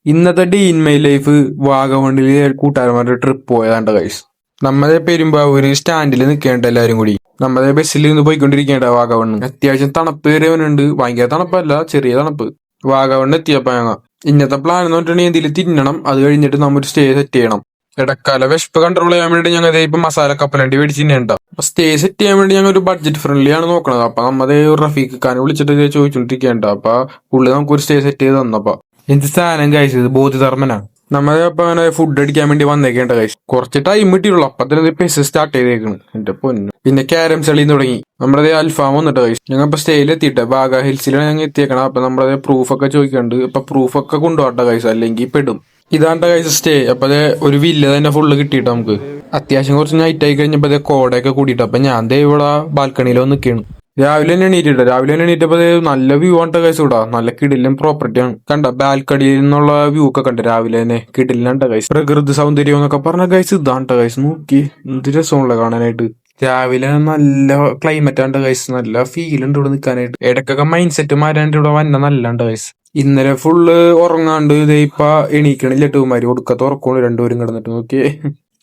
ഇന്നത്തെ day in my life വാഗമണ്ണില് കൂട്ടുകാരന്മാരുടെ ട്രിപ്പ് പോയതാണ്ട ഗൈസ്. നമ്മളെ പെരുമ്പാവൂര് സ്റ്റാൻഡിൽ നിൽക്കേണ്ട എല്ലാരും കൂടി നമ്മളെ ബസ്സിൽ നിന്ന് പോയിക്കൊണ്ടിരിക്കേണ്ട വാഗമണ്ണ്. അത്യാവശ്യം തണുപ്പ് കയറിയവനുണ്ട്, ഭയങ്കര തണുപ്പല്ല, ചെറിയ തണുപ്പ്. വാഗമണ്ണ് എത്തിയപ്പോ ഞങ്ങൾ ഇന്നത്തെ പ്ലാൻ എന്ന് പറഞ്ഞിട്ടുണ്ടെങ്കിൽ എന്തെങ്കിലും തിന്നണം, അത് കഴിഞ്ഞിട്ട് നമ്മൾ സ്റ്റേ സെറ്റ് ചെയ്യണം. ഇടക്കാല വിശപ്പ് കൺട്രോൾ ചെയ്യാൻ വേണ്ടി ഞങ്ങൾ ഇപ്പൊ മസാല കപ്പലണ്ടി മേടിച്ച് തിന്നേണ്ട. അപ്പൊ സ്റ്റേ സെറ്റ് ചെയ്യാൻ വേണ്ടി ഞങ്ങൾ ഒരു ബഡ്ജറ്റ് ഫ്രണ്ട്ലി ആണ് നോക്കണത്. അപ്പൊ നമ്മത് റഫീഖ് ഖാനെ വിളിച്ചിട്ട് ചോദിച്ചോണ്ടിരിക്കേണ്ട. അപ്പൊ പുള്ളി നമുക്കൊരു സ്റ്റേ സെറ്റ് ചെയ്ത് തന്നപ്പോ എന്ത് സാധനം കഴിച്ചത് ബോധിധർമ്മനാണ്. നമ്മളെ അപ്പൊ അങ്ങനെ ഫുഡ് അടിക്കാൻ വേണ്ടി വന്നേക്കേണ്ട കഴിച്ചു. കുറച്ച് ടൈം കിട്ടിയുള്ളൂ, അപ്പൊ തന്നെ പെസ് സ്റ്റാർട്ട് ചെയ്തേക്കണ് എന്റെ പൊന്നു. പിന്നെ ക്യാരം ചളി തുടങ്ങി. നമ്മളത് അൽഫാം വന്നിട്ട് കഴിച്ചു. ഞങ്ങൾ ഇപ്പൊ സ്റ്റേയിൽ എത്തിയിട്ട് ബാഗ ഹിൽസിലാണ് ഞങ്ങൾ എത്തിയേക്കണം. അപ്പൊ നമ്മളത് പ്രൂഫൊക്കെ ചോദിക്കണ്ട്. ഇപ്പൊ പ്രൂഫൊക്കെ കൊണ്ടുപോകട്ടെ കഴിച്ചു, അല്ലെങ്കിൽ പെടും. ഇതാണ്ട കഴിച്ച സ്റ്റേ. അപ്പൊ അത് ഒരു വില്ല തന്നെ ഫുള്ള് കിട്ടിയിട്ട് നമുക്ക് അത്യാവശ്യം കുറച്ച് നൈറ്റ് ആയി കഴിഞ്ഞപ്പോ കോടയൊക്കെ കൂടിയിട്ട് അപ്പൊ ഞാൻ ദേ ഇവിടെ ബാൽക്കണിയിൽ നിൽക്കുകയാണ്. രാവിലെ തന്നെ എണീറ്റിട്ട് എണീറ്റപ്പോ നല്ല വ്യൂ ആണ് കൈസ്. ഇവിടെ നല്ല കിടിലൻ പ്രോപ്പർട്ടി ആണ്. കണ്ട ബാൽക്കണിയിൽ നിന്നുള്ള വ്യൂ ഒക്കെ കണ്ട രാവിലെ തന്നെ കിടിലുണ്ട് കൈസ്. പ്രകൃതി സൗന്ദര്യം എന്നൊക്കെ പറഞ്ഞ കൈസ് ഇതാണ്ട കൈസ്. നോക്കി എന്ത് രസമുള്ള കാണാനായിട്ട്. രാവിലെ നല്ല ക്ലൈമറ്റ് ആണ് കൈസ്. നല്ല ഫീൽ ഉണ്ട് ഇവിടെ നിൽക്കാനായിട്ട്. ഇടയ്ക്കൊക്കെ മൈൻഡ് സെറ്റ് മാറാണ്ട് ഇവിടെ വന്ന നല്ലണ്ട് കൈസ്. ഇന്നലെ ഫുള്ള് ഉറങ്ങാണ്ട് ഇതേ ഇപ്പൊ എണീക്കണില്ല. ടൂമാര് കൊടുക്കത്ത് ഉറക്കോളൂ രണ്ടുപേരും കിടന്നിട്ട്. നോക്കിയേ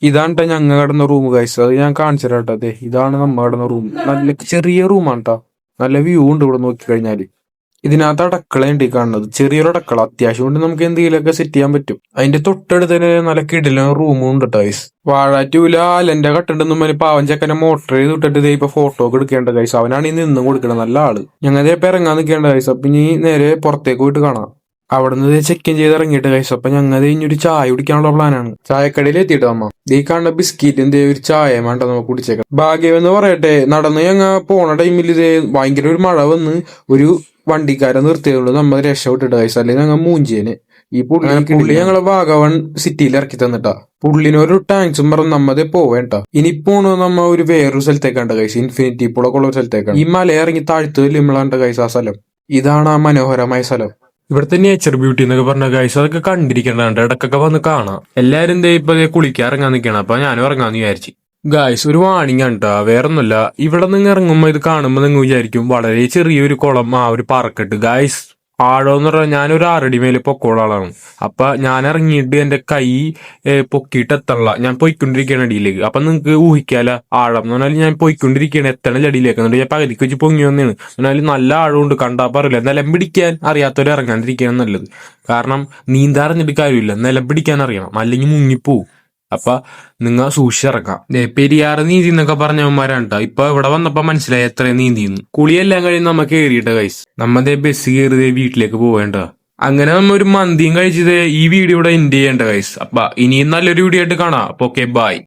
ഇതാണ് ഞങ്ങൾ കിടന്ന റൂം കൈസ്. അത് ഞാൻ കാണിച്ചു തരാട്ടോ. അതെ ഇതാണ് നമ്മ കിടന്ന റൂം. നല്ല ചെറിയ റൂമാണ് കേട്ടോ. നല്ല വ്യൂ ഉണ്ട് ഇവിടെ നോക്കി കഴിഞ്ഞാല്. ഇതിനകത്ത് അടക്കളയുണ്ട് ഈ കാണുന്നത്. ചെറിയൊരു അടക്കള അത്യാവശ്യം കൊണ്ട് നമുക്ക് എന്തെങ്കിലുമൊക്കെ സെറ്റ് ചെയ്യാൻ പറ്റും. അതിന്റെ തൊട്ടടുത്ത് തന്നെ നല്ല കിടില റൂമും ഉണ്ട് കേട്ടോ ഗൈസ്. വാഴാറ്റൂല ആലന്റെ കട്ടുണ്ടെന്നും പാവൻ ചെക്കനെ മോട്ടർ ചെയ്ത് വിട്ടിട്ട് ഇതേ ഇപ്പൊ ഫോട്ടോ ഒക്കെ എടുക്കേണ്ട ഗൈസ്. അവനാണ് ഈ നിന്നും കൊടുക്കണം നല്ല ആള്. ഞങ്ങൾ ഇപ്പൊ ഇറങ്ങാൻ നിൽക്കേണ്ട ഗൈസ്. അപ്പൊ ഇനി നേരെ പുറത്തേക്ക് പോയിട്ട് കാണാം. അവിടുന്ന് ചെക്ക് ഇൻ ചെയ്ത് ഇറങ്ങിയിട്ട് കഴിച്ചു. അപ്പൊ ഞങ്ങൾ ഇനിയൊരു ചായ കുടിക്കാനുള്ള പ്ലാനാണ്. ചായക്കടയിൽ എത്തിയിട്ട് അമ്മ ഈ കാണുന്ന ബിസ്ക്കറ്റ് എന്തേ ഒരു ചായ വേണ്ട നമുക്ക് കുടിച്ചേക്കാം. ഭാഗ്യം എന്ന് പറയട്ടെ, നടന്ന് ഞങ്ങൾ പോണ ടൈമിൽ ഇതേ ഭയങ്കര ഒരു മഴ വന്ന് ഒരു വണ്ടിക്കാരെ നിർത്തിയതുകൊണ്ട് നമ്മൾ രക്ഷപ്പെട്ടിട്ട് കഴിച്ചു. അല്ലെങ്കിൽ ഞങ്ങൾ മൂഞ്ചിയേനെ. ഈ പുള്ളി ഞങ്ങളെ വാഗവൺ സിറ്റിയിൽ ഇറക്കി തന്നിട്ടാ. പുള്ളിനൊരു ടാങ്ക്സും പറഞ്ഞ് നമ്മതേ പോവേണ്ട. ഇനി പോണു നമ്മ ഒരു വേറൊരു സ്ഥലത്തേക്കാണ്ട് കഴിച്ചു. ഇൻഫിനിറ്റി പൂളൊക്കെ ഉള്ള ഒരു സ്ഥലത്തേക്കാണ്. ഈ മല ഇറങ്ങി താഴ്ത്തു നമ്മളാണ്ട് കഴിച്ച ആ സ്ഥലം. ഇതാണ് ആ മനോഹരമായ സ്ഥലം. ഇവിടുത്തെ നേച്ചർ ബ്യൂട്ടി എന്നൊക്കെ പറഞ്ഞ ഗൈസ് അതൊക്കെ കണ്ടിരിക്കണ്ടാണ്ട് ഇടക്കൊക്കെ വന്ന് കാണാം. എല്ലാരും ഇപ്പൊ കുളിക്കാൻ ഇറങ്ങാൻ നിൽക്കണം. അപ്പൊ ഞാനും ഇറങ്ങാന്ന് വിചാരിച്ചു. ഗൈസ് ഒരു വാണിംഗ് ആണ് കേട്ടോ, വേറൊന്നുമില്ല. ഇവിടെ നിങ്ങൾ ഇറങ്ങുമ്പോ ഇത് കാണുമ്പോ നിങ്ങൾ വിചാരിക്കും വളരെ ചെറിയൊരു കുളം, ആ ഒരു പാറക്കെട്ട്. ഗൈസ് ആഴമെന്ന് പറഞ്ഞാൽ ഞാനൊരു 6 അടി മേലെ പൊക്കമുള്ള ആളാണ്. അപ്പൊ ഞാൻ ഇറങ്ങിയിട്ട് എന്റെ കൈ പൊക്കിയിട്ട് എത്തണല്ല, ഞാൻ പോയിക്കൊണ്ടിരിക്കുകയാണ് അടിയിലേക്ക്. അപ്പൊ നിങ്ങൾക്ക് ഊഹിക്കാല ആഴം എന്ന് പറഞ്ഞാൽ ഞാൻ പോയിക്കൊണ്ടിരിക്കുകയാണ് എത്തണ അടിയിലേക്ക്. എന്നിട്ട് ഞാൻ പകുതിക്ക് വെച്ച് പൊങ്ങി വന്നതാണ്. എന്നാൽ നല്ല ആഴമുണ്ട്, കണ്ടാ പറയില്ല. നിലം പിടിക്കാൻ അറിയാത്തവരെ ഇറങ്ങാണ്ടിരിക്കുകയാണ് നല്ലത്. കാരണം നീന്താൻ അറിഞ്ഞിട്ട് കാര്യമില്ല, നിലം പിടിക്കാൻ അറിയണം, അല്ലെങ്കിൽ മുങ്ങിപ്പോവും. അപ്പൊ നിങ്ങൾ സൂക്ഷിച്ചിറക്കാം. പെരിയാറ് നീന്തി എന്നൊക്കെ പറഞ്ഞവന്മാരാണ് ട്ടോ. ഇപ്പൊ ഇവിടെ വന്നപ്പോ മനസ്സിലായി എത്രയും നീന്തിന്ന്. കുളിയെല്ലാം കഴിഞ്ഞ് നമ്മ കേറിയിട്ട് കൈസ് നമ്മതേ ബസ് കയറിയതേ വീട്ടിലേക്ക് പോവേണ്ട. അങ്ങനെ നമ്മ ഒരു മന്തിയും കഴിച്ചത് ഈ വീഡിയോ ഇവിടെ എൻഡ് ചെയ്യേണ്ട കൈസ്. അപ്പൊ ഇനിയും നല്ലൊരു വീഡിയോ ആയിട്ട് കാണാം. അപ്പൊ ഓക്കെ ബൈ.